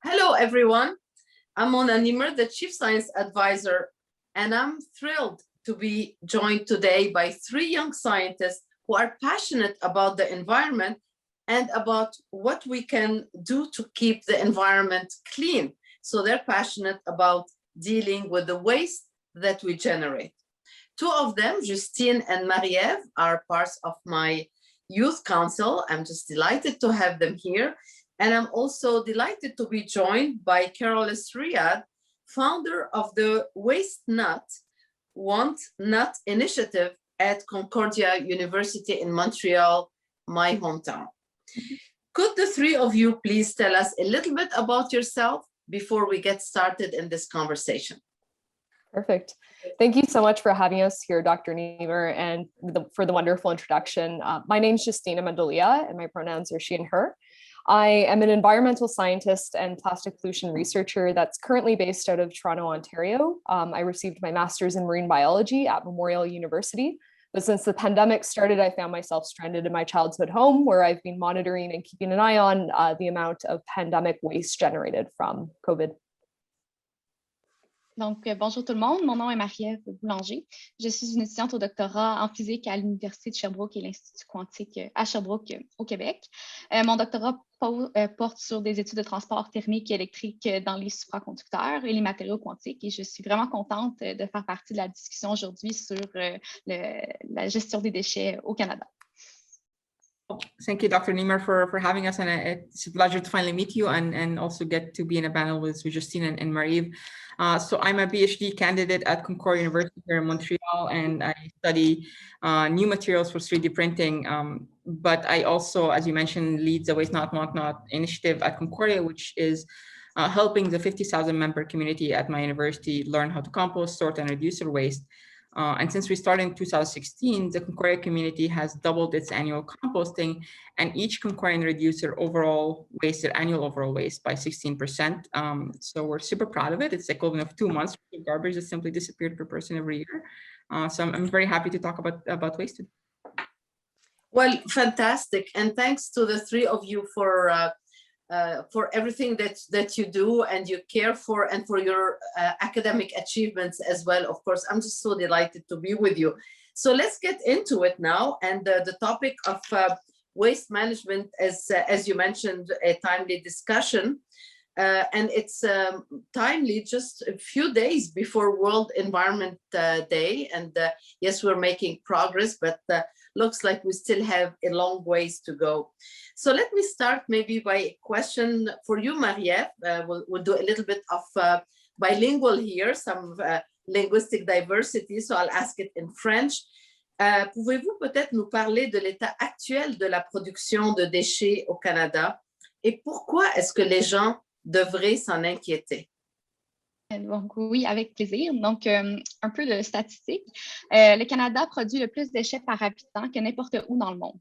Hello, everyone. I'm Mona Nimer, the Chief Science Advisor, and I'm thrilled to be joined today by three young scientists who are passionate about the environment and about what we can do to keep the environment clean. So they're passionate about dealing with the waste that we generate. Two of them, Justine and Marie-Ève, are parts of my youth council. I'm just delighted to have them here. And I'm also delighted to be joined by Carolus Riyad, founder of the Waste Not, Want Not initiative at Concordia University in Montreal, my hometown. Could the three of you please tell us a little bit about yourself before we get started in this conversation? Perfect. Thank you so much for having us here, Dr. Nimer, and for the wonderful introduction. My name is Justina Mandolia, and my pronouns are she and her. I am an environmental scientist and plastic pollution researcher that's currently based out of Toronto, Ontario. I received my master's in marine biology at Memorial University, but since the pandemic started, I found myself stranded in my childhood home where I've been monitoring and keeping an eye on the amount of pandemic waste generated from COVID. Donc, bonjour tout le monde, mon nom est Marie-Ève Boulanger. Je suis une étudiante au doctorat en physique à l'Université de Sherbrooke et l'Institut quantique à Sherbrooke au Québec. Mon doctorat porte sur des études de transport thermique et électrique dans les supraconducteurs et les matériaux quantiques. Et je suis vraiment contente de faire partie de la discussion aujourd'hui sur la gestion des déchets au Canada. Thank you, Dr. Nimer, for having us, and it's a pleasure to finally meet you and also get to be in a panel with Justine and Marie-Ève. So I'm a PhD candidate at Concordia University here in Montreal, and I study new materials for 3D printing. But I also, as you mentioned, lead the Waste Not Want Not initiative at Concordia, which is helping the 50,000 member community at my university learn how to compost, sort, and reduce their waste. And since we started in 2016, the Concordia community has doubled its annual composting, and each Concordian reduced their overall waste, their annual overall waste by 16%. So we're super proud of it. It's the equivalent of 2 months of garbage that simply disappeared per person every year. So I'm very happy to talk about waste today. Well, fantastic. And thanks to the three of you for everything that you do and you care for, and for your academic achievements as well. Of course, I'm just so delighted to be with you. So let's get into it now. And the topic of waste management, as you mentioned, a timely discussion. And it's timely just a few days before World Environment Day. And yes, we're making progress, but looks like we still have a long ways to go. So let me start maybe by a question for you, Marie-Ève. We'll do a little bit of bilingual here, some linguistic diversity, so I'll ask it in French. Pouvez-vous peut-être nous parler de l'état actuel de la production de déchets au Canada et pourquoi est-ce que les gens devraient s'en inquiéter? Donc, oui, avec plaisir. Donc, un peu de statistiques. Le Canada produit le plus de déchets par habitant que n'importe où dans le monde.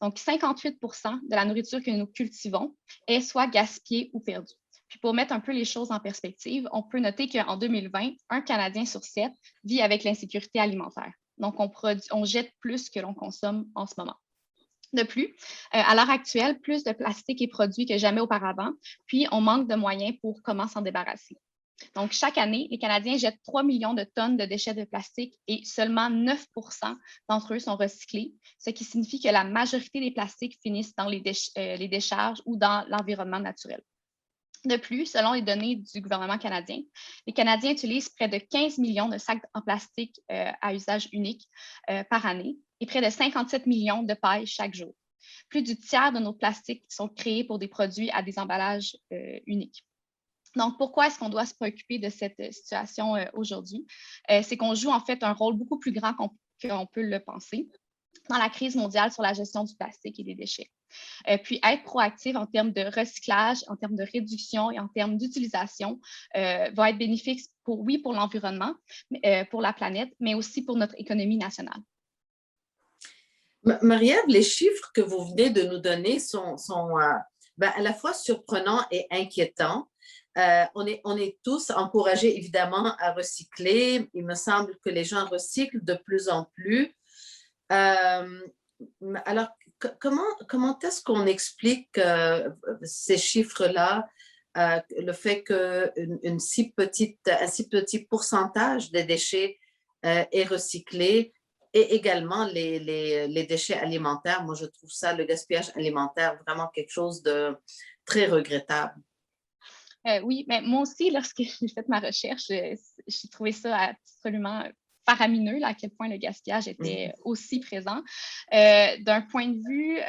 Donc, 58% de la nourriture que nous cultivons est soit gaspillée ou perdue. Puis, pour mettre un peu les choses en perspective, on peut noter qu'en 2020, un Canadien sur 7 vit avec l'insécurité alimentaire. Donc, on jette plus que l'on consomme en ce moment. De plus, à l'heure actuelle, plus de plastique est produit que jamais auparavant, puis on manque de moyens pour comment s'en débarrasser. Donc, chaque année, les Canadiens jettent 3 millions de tonnes de déchets de plastique et seulement 9% d'entre eux sont recyclés, ce qui signifie que la majorité des plastiques finissent dans les décharges ou dans l'environnement naturel. De plus, selon les données du gouvernement canadien, les Canadiens utilisent près de 15 millions de sacs en plastique à usage unique par année et près de 57 millions de pailles chaque jour. Plus du tiers de nos plastiques sont créés pour des produits à des emballages uniques. Donc, pourquoi est-ce qu'on doit se préoccuper de cette situation aujourd'hui? C'est qu'on joue en fait un rôle beaucoup plus grand qu'on peut le penser dans la crise mondiale sur la gestion du plastique et des déchets. Puis, être proactif en termes de recyclage, en termes de réduction et en termes d'utilisation va être bénéfique pour l'environnement, pour la planète, mais aussi pour notre économie nationale. Marie-Ève, les chiffres que vous venez de nous donner sont à la fois surprenants et inquiétants. On est tous encouragés évidemment à recycler. Il me semble que les gens recyclent de plus en plus. Alors, comment est-ce qu'on explique ces chiffres-là? le fait qu'un si petit pourcentage des déchets est recyclé, et également les déchets alimentaires. Moi, je trouve ça, le gaspillage alimentaire, vraiment quelque chose de très regrettable. Oui, mais moi aussi, lorsque j'ai fait ma recherche, j'ai trouvé ça absolument faramineux, là, à quel point le gaspillage était aussi présent. D'un point de vue,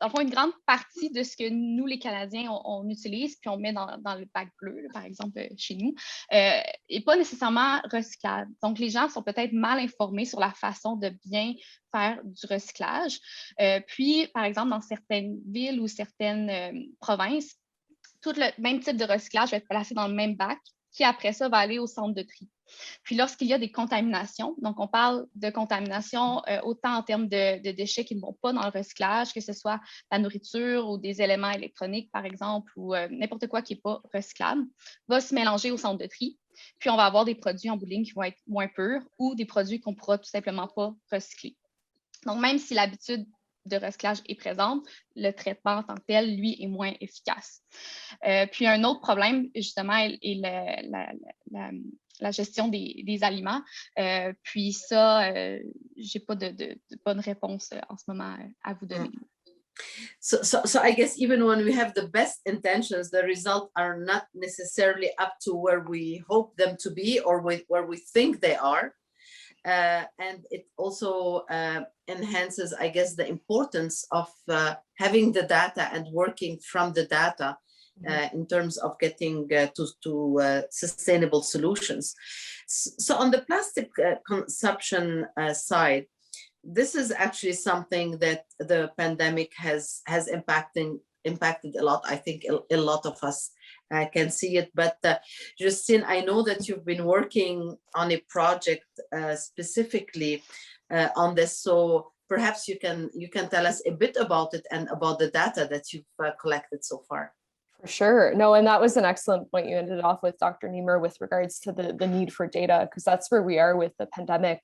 dans le fond, une grande partie de ce que nous, les Canadiens, on utilise, puis on met dans le bac bleu, là, par exemple, chez nous, n'est pas nécessairement recyclable. Donc, les gens sont peut-être mal informés sur la façon de bien faire du recyclage. Puis, par exemple, dans certaines villes ou certaines provinces, tout le même type de recyclage va être placé dans le même bac qui, après ça, va aller au centre de tri. Puis lorsqu'il y a des contaminations, donc on parle de contamination autant en termes de déchets qui ne vont pas dans le recyclage, que ce soit la nourriture ou des éléments électroniques, par exemple, ou n'importe quoi qui n'est pas recyclable, va se mélanger au centre de tri. Puis on va avoir des produits en bout de ligne qui vont être moins purs ou des produits qu'on ne pourra tout simplement pas recycler. Donc, même si l'habitude de recyclage est présente, le traitement en tant que tel, lui, est moins efficace. Puis, un autre problème, justement, est la gestion des aliments. Puis ça, je n'ai pas de bonne réponse en ce moment à vous donner. So I guess even when we have the best intentions, the results are not necessarily up to where we hope them to be or where we think they are. And it also enhances, I guess, the importance of having the data and working from the data in terms of getting to sustainable solutions. So on the plastic consumption side, this is actually something that the pandemic has impacted a lot. I think a lot of us can see it. But Justine, I know that you've been working on a project specifically on this. So perhaps you can tell us a bit about it and about the data that you've collected so far. For sure. No, and that was an excellent point you ended off with, Dr. Niemer, with regards to the need for data, because that's where we are with the pandemic.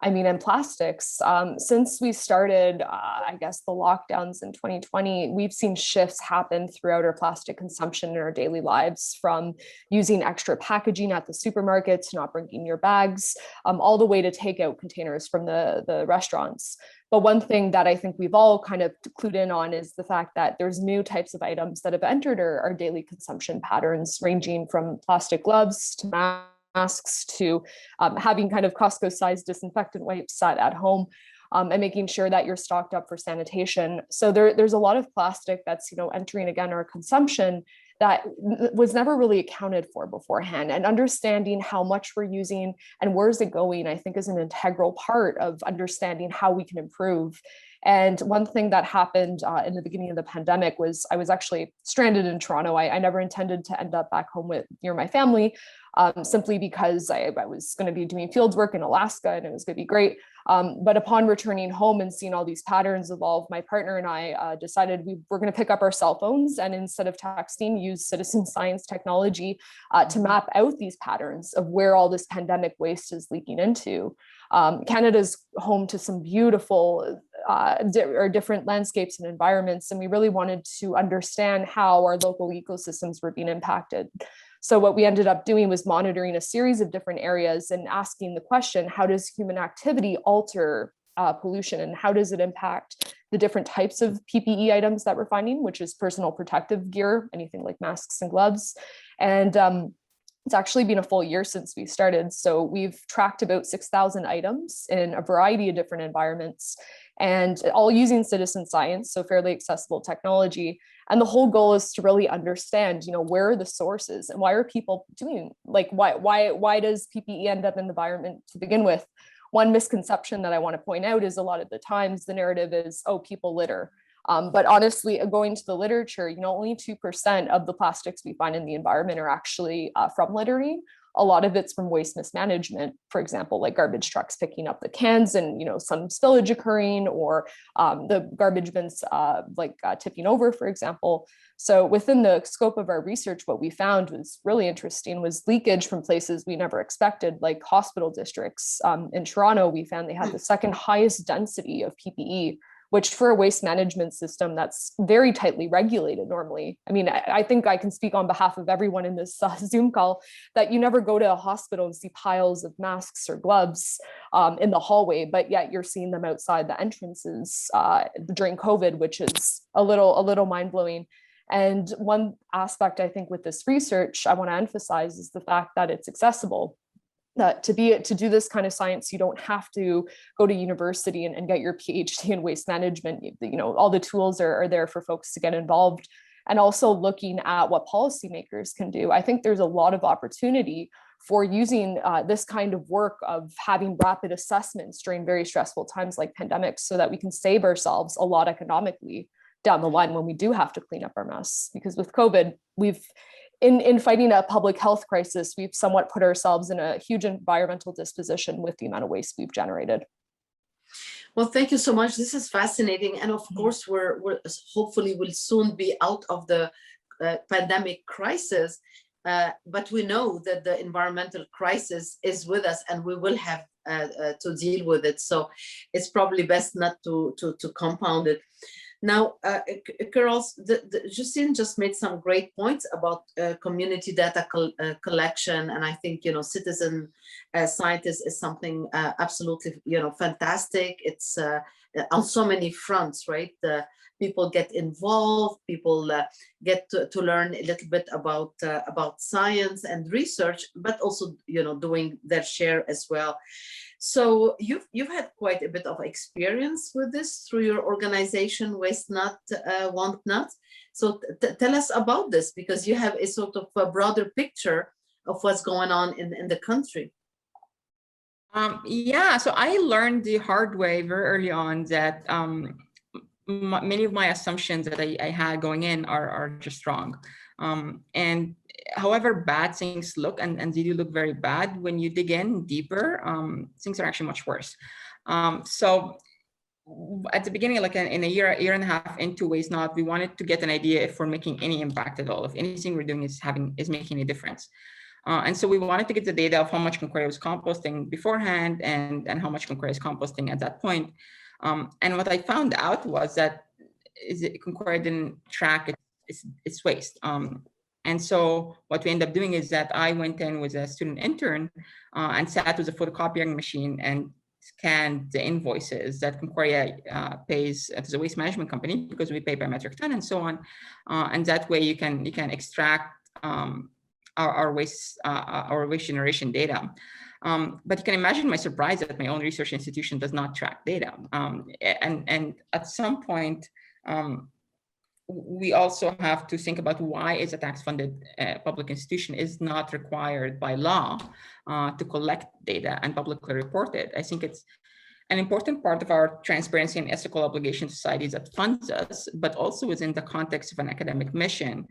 I mean, and plastics, since we started, I guess, the lockdowns in 2020, we've seen shifts happen throughout our plastic consumption in our daily lives, from using extra packaging at the supermarket to not bringing your bags, all the way to takeout containers from the restaurants. But one thing that I think we've all kind of clued in on is the fact that there's new types of items that have entered our daily consumption patterns, ranging from plastic gloves to masks to having kind of Costco-sized disinfectant wipes at home, and making sure that you're stocked up for sanitation. So there's a lot of plastic that's entering again our consumption that was never really accounted for beforehand. And understanding how much we're using and where's it going, I think, is an integral part of understanding how we can improve. And one thing that happened in the beginning of the pandemic was I was actually stranded in Toronto. I never intended to end up back home near my family, simply because I was going to be doing field work in Alaska and it was going to be great. But upon returning home and seeing all these patterns evolve, my partner and I decided we were going to pick up our cell phones and, instead of texting, use citizen science technology to map out these patterns of where all this pandemic waste is leaking into. Canada's home to some beautiful different landscapes and environments, and we really wanted to understand how our local ecosystems were being impacted. So what we ended up doing was monitoring a series of different areas and asking the question, how does human activity alter pollution, and how does it impact the different types of PPE items that we're finding, which is personal protective gear, anything like masks and gloves. And it's actually been a full year since we started. So we've tracked about 6,000 items in a variety of different environments, and all using citizen science, so fairly accessible technology. And the whole goal is to really understand, where are the sources and why are people doing, why does PPE end up in the environment to begin with? One misconception that I want to point out is a lot of the times the narrative is, oh, people litter. But honestly, going to the literature, only 2% of the plastics we find in the environment are actually from littering. A lot of it's from waste mismanagement, for example, like garbage trucks picking up the cans and, some spillage occurring, or the garbage bins tipping over, for example. So within the scope of our research, what we found was really interesting was leakage from places we never expected, like hospital districts. In Toronto, we found they had the second highest density of PPE, which for a waste management system that's very tightly regulated normally. I mean, I think I can speak on behalf of everyone in this Zoom call that you never go to a hospital and see piles of masks or gloves in the hallway, but yet you're seeing them outside the entrances during COVID, which is a little mind-blowing. And one aspect I think with this research I want to emphasize is the fact that it's accessible. That to do this kind of science, you don't have to go to university and get your PhD in waste management. You know, all the tools are there for folks to get involved. And also looking at what policymakers can do. I think there's a lot of opportunity for using this kind of work of having rapid assessments during very stressful times like pandemics, so that we can save ourselves a lot economically down the line when we do have to clean up our mess. Because with COVID, in fighting a public health crisis, we've somewhat put ourselves in a huge environmental disposition with the amount of waste we've generated. Well, thank you so much. This is fascinating. And of course, we're hopefully will soon be out of the pandemic crisis. But we know that the environmental crisis is with us and we will have to deal with it. So it's probably best not to compound it. Now, Carol, Justine just made some great points about community data collection, and I think, you know, citizen scientists is something absolutely, you know, fantastic. It's on so many fronts, right? People get involved, people get to learn a little bit about science and research, but also, you know, doing their share as well. So you've had quite a bit of experience with this through your organization, Waste Not, Want Not. So tell us about this, because you have a sort of a broader picture of what's going on in the country. Yeah, so I learned the hard way very early on that many of my assumptions that I had going in are just wrong. And however bad things look, and they do look very bad, when you dig in deeper, things are actually much worse. So at the beginning, like in a year and a half into Waste Not, we wanted to get an idea if we're making any impact at all, if anything we're doing is making a difference. And so we wanted to get the data of how much Concordia was composting beforehand and how much Concordia is composting at that point. And what I found out was that Concordia didn't track its waste. And so what we ended up doing is that I went in with a student intern and sat with a photocopying machine and scanned the invoices that Concordia pays to the waste management company, because we pay by metric ton and so on. And that way you can extract our waste generation data. But you can imagine my surprise that my own research institution does not track data. And at some point, we also have to think about why is a tax-funded public institution is not required by law to collect data and publicly report it. I think it's an important part of our transparency and ethical obligation to societies that funds us, but also within the context of an academic mission,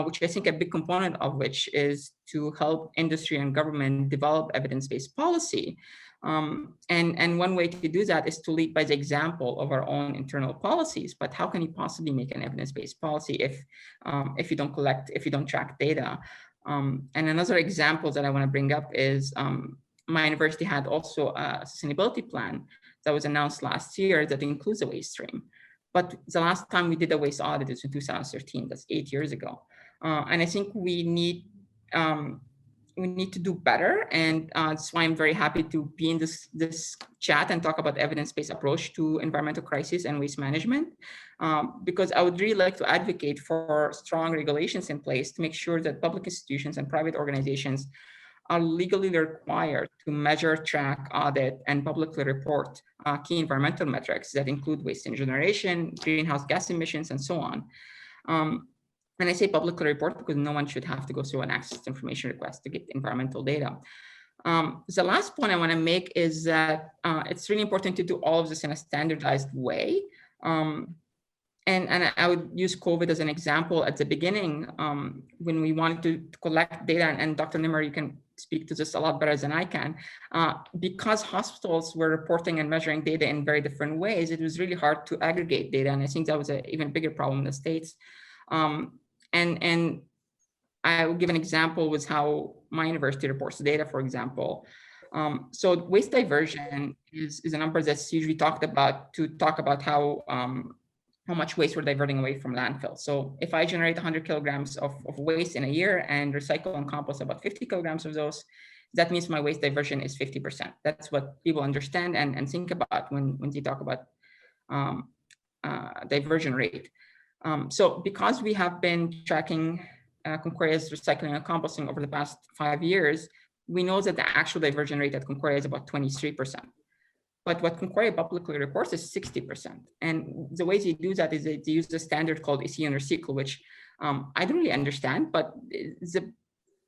which I think a big component of which is to help industry and government develop evidence-based policy. And one way to do that is to lead by the example of our own internal policies. But how can you possibly make an evidence-based policy if you don't collect, if you don't track data? And another example that I want to bring up is my university had also a sustainability plan that was announced last year that includes a waste stream. But the last time we did a waste audit is in 2013. That's 8 years ago. And I think we need to do better, and that's why I'm very happy to be in this chat and talk about evidence-based approach to environmental crisis and waste management, because I would really like to advocate for strong regulations in place to make sure that public institutions and private organizations are legally required to measure, track, audit, and publicly report key environmental metrics that include waste generation, greenhouse gas emissions, and so on. And I say publicly report because no one should have to go through an access to information request to get environmental data. The last point I want to make is that it's really important to do all of this in a standardized way. And I would use COVID as an example at the beginning when we wanted to collect data, and Dr. Nimmer, you can speak to this a lot better than I can, because hospitals were reporting and measuring data in very different ways. It was really hard to aggregate data, and I think that was an even bigger problem in the States. And I will give an example with how my university reports data, for example. So waste diversion is a number that's usually talked about to talk about how much waste we're diverting away from landfill. So if I generate 100 kilograms of waste in a year and recycle and compost about 50 kilograms of those, that means my waste diversion is 50%. That's what people understand and think about when they talk about diversion rate. So because we have been tracking Concoria's recycling and composting over the past 5 years, we know that the actual diversion rate at Concoria is about 23%. But what Concoria publicly reports is 60%. And the way they do that is they use a standard called EC and Recycle, which I don't really understand, but the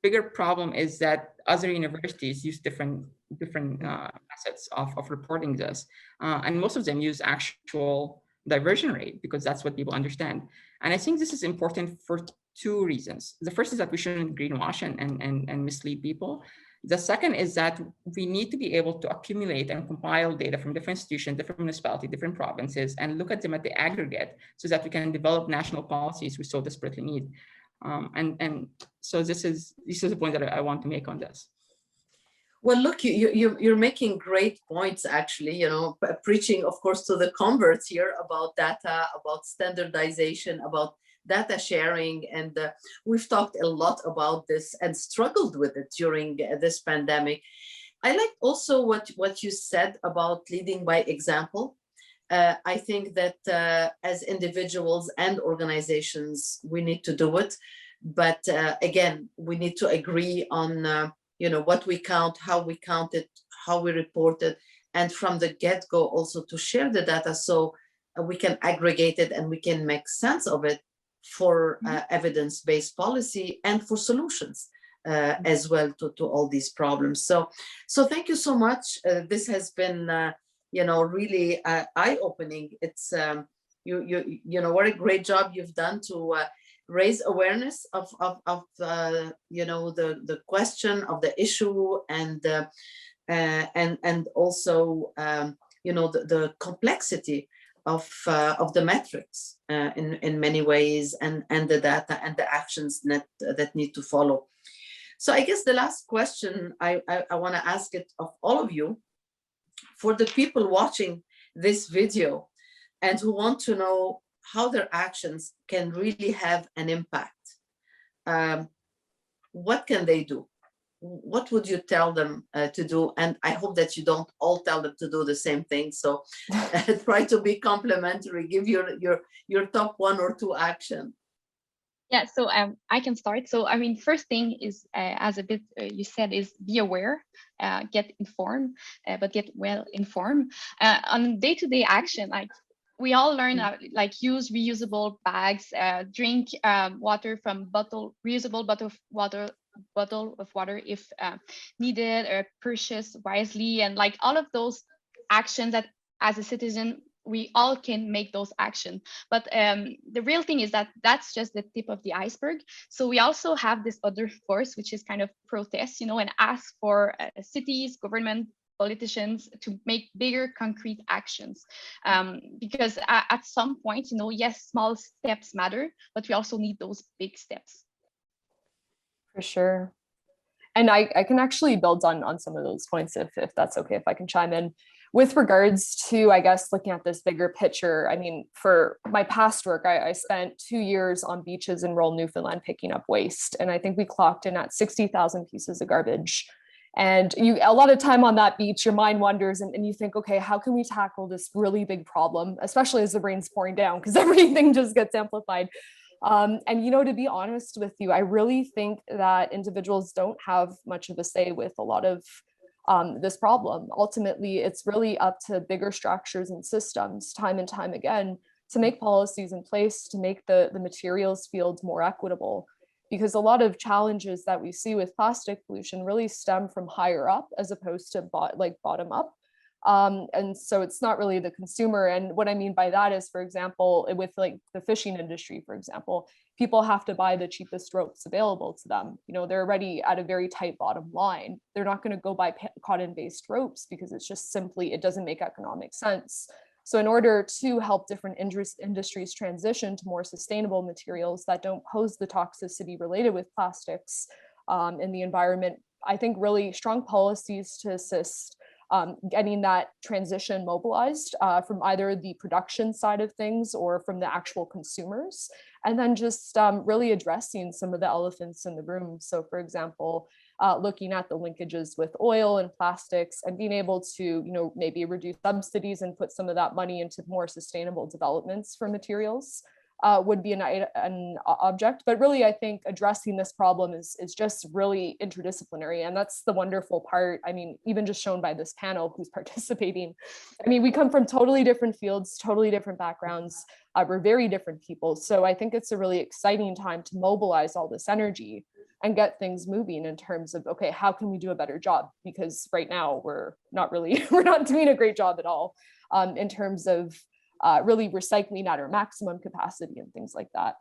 bigger problem is that other universities use different methods of reporting this. And most of them use actual diversion rate because that's what people understand. And I think this is important for 2 reasons. The first is that we shouldn't greenwash and mislead people. The second is that we need to be able to accumulate and compile data from different institutions, different municipalities, different provinces, and look at them at the aggregate so that we can develop national policies we so desperately need. And so this is the point that I want to make on this. Well, look, you're making great points, actually, you know, preaching, of course, to the converts here about data, about standardization, about data sharing. And we've talked a lot about this and struggled with it during this pandemic. I liked also what you said about leading by example. I think that as individuals and organizations, we need to do it. But again, we need to agree on you know, what we count, how we count it, how we report it, and from the get-go also to share the data so we can aggregate it and we can make sense of it for evidence-based policy and for solutions as well to all these problems. So thank you so much. This has been, you know, really eye-opening. It's you know, what a great job you've done to raise awareness of you know, the question of the issue and also you know, the complexity of the metrics in many ways and the data and the actions that need to follow. So I guess the last question I want to ask it of all of you, for the people watching this video and who want to know how their actions can really have an impact. What can they do? What would you tell them to do? And I hope that you don't all tell them to do the same thing. So try to be complementary, give your top 1 or 2 action. Yeah, so I can start. So I mean, first thing is, as a bit you said, is be aware, get informed, but get well informed. On day-to-day action, like we all learn like use reusable bags, drink water from reusable bottle of water if needed, or purchase wisely, and like all of those actions that as a citizen we all can make those actions. But the real thing is that that's just the tip of the iceberg. So we also have this other force, which is kind of protest, you know, and ask for cities, government, politicians to make bigger concrete actions, because at some point, you know, yes, small steps matter, but we also need those big steps. For sure. And I can actually build on some of those points if that's okay, if I can chime in. With regards to, I guess, looking at this bigger picture, I mean, for my past work, I spent 2 years on beaches in rural Newfoundland picking up waste. And I think we clocked in at 60,000 pieces of garbage. And a lot of time on that beach, your mind wanders and you think, okay, how can we tackle this really big problem, especially as the rain's pouring down, because everything just gets amplified. And, you know, to be honest with you, I really think that individuals don't have much of a say with a lot of this problem. Ultimately, it's really up to bigger structures and systems time and time again to make policies in place to make the materials fields more equitable. Because a lot of challenges that we see with plastic pollution really stem from higher up as opposed to bottom up. And so it's not really the consumer. And what I mean by that is, for example, with like the fishing industry, for example, people have to buy the cheapest ropes available to them. You know, they're already at a very tight bottom line. They're not going to go buy cotton-based ropes because it's just simply, it doesn't make economic sense. So in order to help different industries transition to more sustainable materials that don't pose the toxicity related with plastics in the environment, I think, really strong policies to assist getting that transition mobilized from either the production side of things or from the actual consumers. And then just really addressing some of the elephants in the room. So for example, looking at the linkages with oil and plastics and being able to, maybe reduce subsidies and put some of that money into more sustainable developments for materials. Would be an object, but really I think addressing this problem is just really interdisciplinary, and that's the wonderful part. I mean, even just shown by this panel who's participating. I mean, we come from totally different fields, totally different backgrounds. We're very different people, so I think it's a really exciting time to mobilize all this energy and get things moving in terms of, okay, how can we do a better job? Because right now we're not doing a great job at all in terms of really recycling at our maximum capacity and things like that.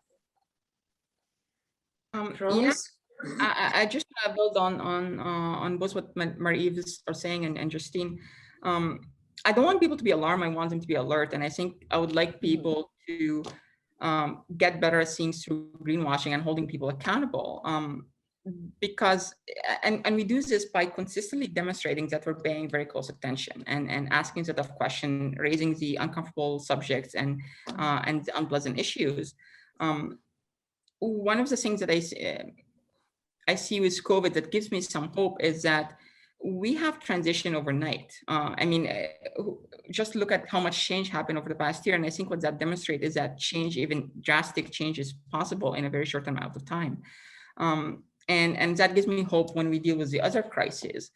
I just want to build on both what Marie-Eve are saying and Justine. I don't want people to be alarmed. I want them to be alert. And I think I would like people to get better at seeing through greenwashing and holding people accountable. Because we do this by consistently demonstrating that we're paying very close attention and asking sort of question, raising the uncomfortable subjects and the unpleasant issues. One of the things that I see with COVID that gives me some hope is that we have transition overnight. I mean, just look at how much change happened over the past year. And I think what that demonstrates is that change, even drastic change, is possible in a very short amount of time. And that gives me hope when we deal with the other crises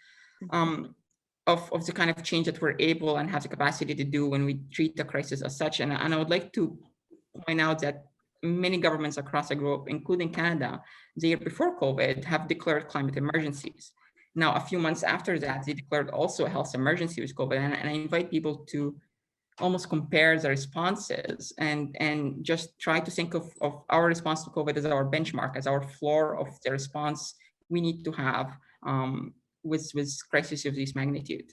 of the kind of change that we're able and have the capacity to do when we treat the crisis as such. And I would like to point out that many governments across the globe, including Canada, the year before COVID, have declared climate emergencies. Now, a few months after that, they declared also a health emergency with COVID. And I invite people to almost compare the responses and just try to think of our response to COVID as our benchmark, as our floor of the response we need to have with crises of this magnitude.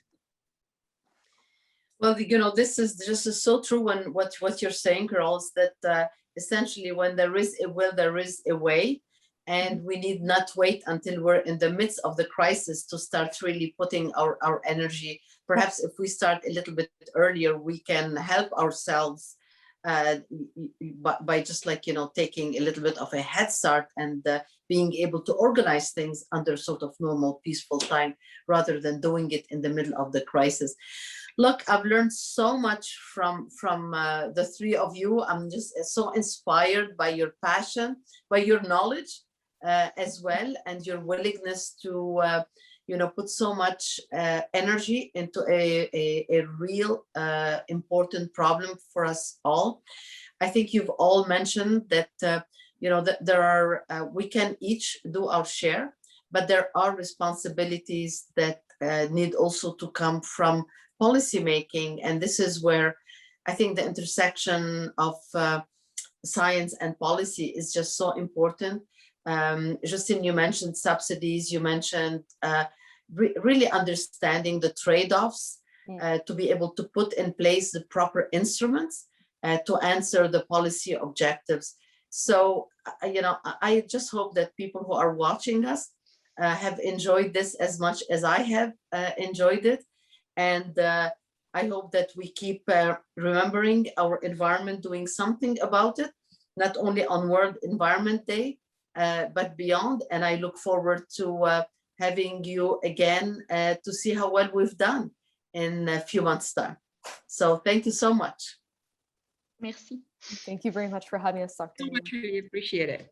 Well, this is just so true when what you're saying, girls, that essentially when there is a will, there is a way. And we need not wait until we're in the midst of the crisis to start really putting our energy. Perhaps if we start a little bit earlier, we can help ourselves by just taking a little bit of a head start and being able to organize things under sort of normal, peaceful time, rather than doing it in the middle of the crisis. Look, I've learned so much from the three of you. I'm just so inspired by your passion, by your knowledge as well, and your willingness to put so much energy into a real important problem for us all. I think you've all mentioned that that there are we can each do our share, but there are responsibilities that need also to come from policymaking, and this is where I think the intersection of science and policy is just so important. Justine, you mentioned subsidies, you mentioned really understanding the trade-offs to be able to put in place the proper instruments to answer the policy objectives. So, I just hope that people who are watching us have enjoyed this as much as I have enjoyed it. And I hope that we keep remembering our environment, doing something about it, not only on World Environment Day, but beyond. And I look forward to having you again to see how well we've done in a few months' time. So thank you so much. Merci. Thank you very much for having us, Dr. So much, really appreciate it.